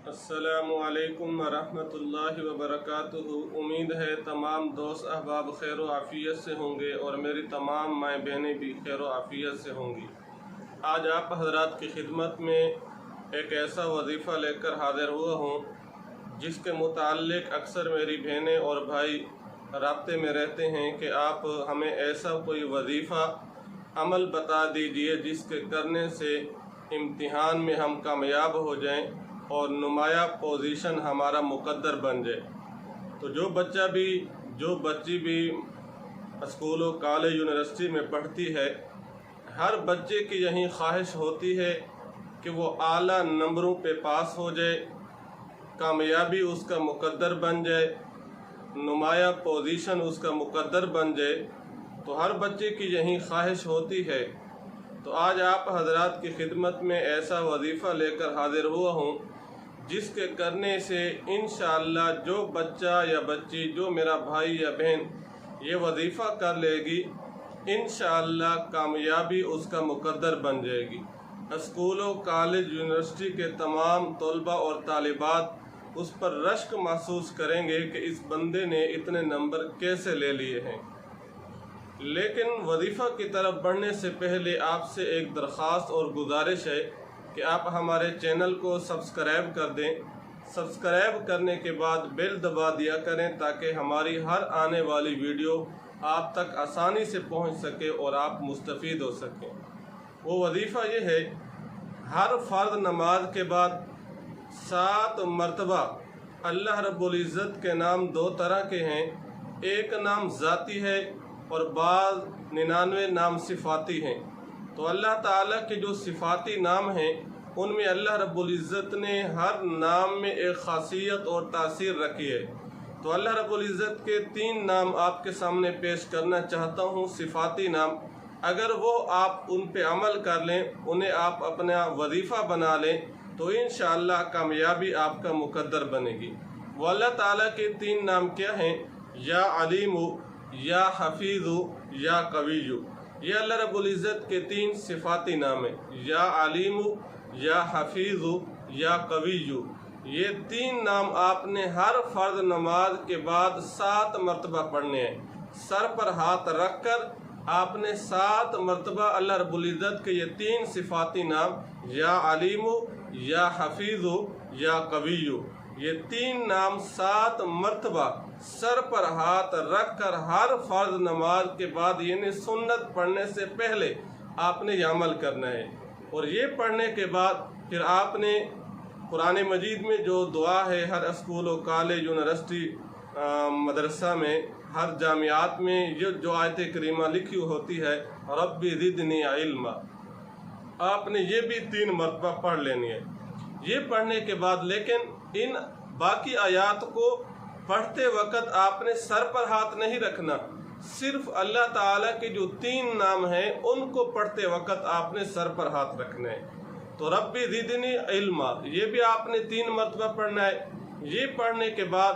السلام علیکم ورحمۃ اللہ وبرکاتہ۔ امید ہے تمام دوست احباب خیر و عافیت سے ہوں گے اور میری تمام مائیں بہنیں بھی خیر و عافیت سے ہوں گی۔ آج آپ حضرات کی خدمت میں ایک ایسا وظیفہ لے کر حاضر ہوا ہوں جس کے متعلق اکثر میری بہنیں اور بھائی رابطے میں رہتے ہیں کہ آپ ہمیں ایسا کوئی وظیفہ عمل بتا دیجئے جس کے کرنے سے امتحان میں ہم کامیاب ہو جائیں اور نمایاں پوزیشن ہمارا مقدر بن جائے۔ تو جو بچی بھی اسکول و کالج یونیورسٹی میں پڑھتی ہے، ہر بچے کی یہی خواہش ہوتی ہے کہ وہ اعلیٰ نمبروں پہ پاس ہو جائے، کامیابی اس کا مقدر بن جائے، نمایاں پوزیشن اس کا مقدر بن جائے۔ تو ہر بچے کی یہی خواہش ہوتی ہے۔ تو آج آپ حضرات کی خدمت میں ایسا وظیفہ لے کر حاضر ہوا ہوں جس کے کرنے سے انشاءاللہ جو بچہ یا بچی، جو میرا بھائی یا بہن یہ وظیفہ کر لے گی، انشاءاللہ کامیابی اس کا مقدر بن جائے گی۔ اسکول و کالج یونیورسٹی کے تمام طلباء اور طالبات اس پر رشک محسوس کریں گے کہ اس بندے نے اتنے نمبر کیسے لے لیے ہیں۔ لیکن وظیفہ کی طرف بڑھنے سے پہلے آپ سے ایک درخواست اور گزارش ہے کہ آپ ہمارے چینل کو سبسکرائب کر دیں۔ سبسکرائب کرنے کے بعد بیل دبا دیا کریں تاکہ ہماری ہر آنے والی ویڈیو آپ تک آسانی سے پہنچ سکے اور آپ مستفید ہو سکیں۔ وہ وظیفہ یہ ہے، ہر فرض نماز کے بعد 7 مرتبہ اللہ رب العزت کے نام 2 طرح کے ہیں، ایک نام ذاتی ہے اور بعض 99 نام صفاتی ہیں۔ تو اللہ تعالیٰ کے جو صفاتی نام ہیں ان میں اللہ رب العزت نے ہر نام میں ایک خاصیت اور تاثیر رکھی ہے۔ تو اللہ رب العزت کے 3 نام آپ کے سامنے پیش کرنا چاہتا ہوں، صفاتی نام۔ اگر وہ آپ ان پہ عمل کر لیں، انہیں آپ اپنا وظیفہ بنا لیں تو انشاءاللہ کامیابی آپ کا مقدر بنے گی۔ وہ اللہ تعالیٰ کے 3 نام کیا ہیں؟ یا علیم، یا حفیظ، یا قوی۔ یہ اللہ رب العزت کے 3 صفاتی نام ہیں، یا علیم، یا حفیظ، یا قوی۔ یہ 3 نام آپ نے ہر فرض نماز کے بعد 7 مرتبہ پڑھنے ہیں۔ سر پر ہاتھ رکھ کر آپ نے 7 مرتبہ اللہ رب العزت کے یہ 3 صفاتی نام، یا علیم، یا حفیظ، یا قوی، یہ 3 نام 7 مرتبہ سر پر ہاتھ رکھ کر ہر فرض نماز کے بعد، یعنی سنت پڑھنے سے پہلے آپ نے یہ عمل کرنا ہے۔ اور یہ پڑھنے کے بعد پھر آپ نے قرآن مجید میں جو دعا ہے، ہر اسکول و کالج یونیورسٹی مدرسہ میں، ہر جامعات میں یہ جو آیت کریمہ لکھی ہوتی ہے، رب زدنی علما، آپ نے یہ بھی 3 مرتبہ پڑھ لینی ہے۔ یہ پڑھنے کے بعد لیکن ان باقی آیات کو پڑھتے وقت آپ نے سر پر ہاتھ نہیں رکھنا، صرف اللہ تعالیٰ کے جو 3 نام ہیں ان کو پڑھتے وقت آپ نے سر پر ہاتھ رکھنا ہے۔ تو رب زدنی علما یہ بھی آپ نے 3 مرتبہ پڑھنا ہے۔ یہ پڑھنے کے بعد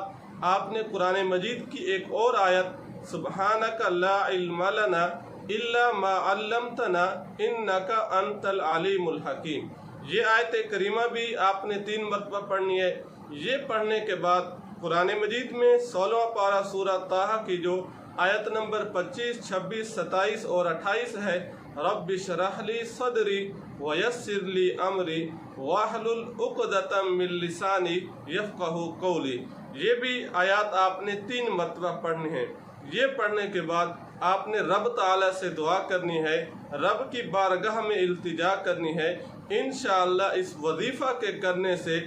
آپ نے قرآن مجید کی ایک اور آیت، سبحانک لا علم لنا الا ما علمتنا انک انت العلیم الحکیم، یہ آیت کریمہ بھی آپ نے 3 مرتبہ پڑھنی ہے۔ یہ پڑھنے کے بعد قرآن مجید میں 16واں پارہ سورہ طٰہٰ کی جو آیت نمبر 25، 26، 27 اور 28 ہے، رب اشرح لی صدری ویسر لی امری واحلل عقدۃ من لسانی یفقہوا قولی، یہ بھی آیات آپ نے 3 مرتبہ پڑھنی ہے۔ یہ پڑھنے کے بعد آپ نے رب تعالیٰ سے دعا کرنی ہے، رب کی بارگاہ میں التجا کرنی ہے۔ انشاءاللہ اس وظیفہ کے کرنے سے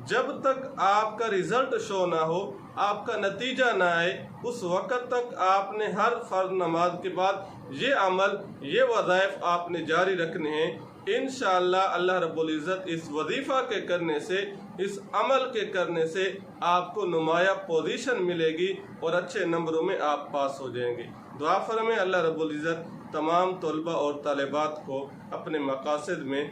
جب تک آپ کا رزلٹ شو نہ ہو، آپ کا نتیجہ نہ آئے، اس وقت تک آپ نے ہر فرض نماز کے بعد یہ عمل، یہ وظائف آپ نے جاری رکھنے ہیں۔ انشاءاللہ اللہ رب العزت اس وظیفہ کے کرنے سے، اس عمل کے کرنے سے آپ کو نمایاں پوزیشن ملے گی اور اچھے نمبروں میں آپ پاس ہو جائیں گے۔ دعا فرمائیں اللہ رب العزت تمام طلباء اور طالبات کو اپنے مقاصد میں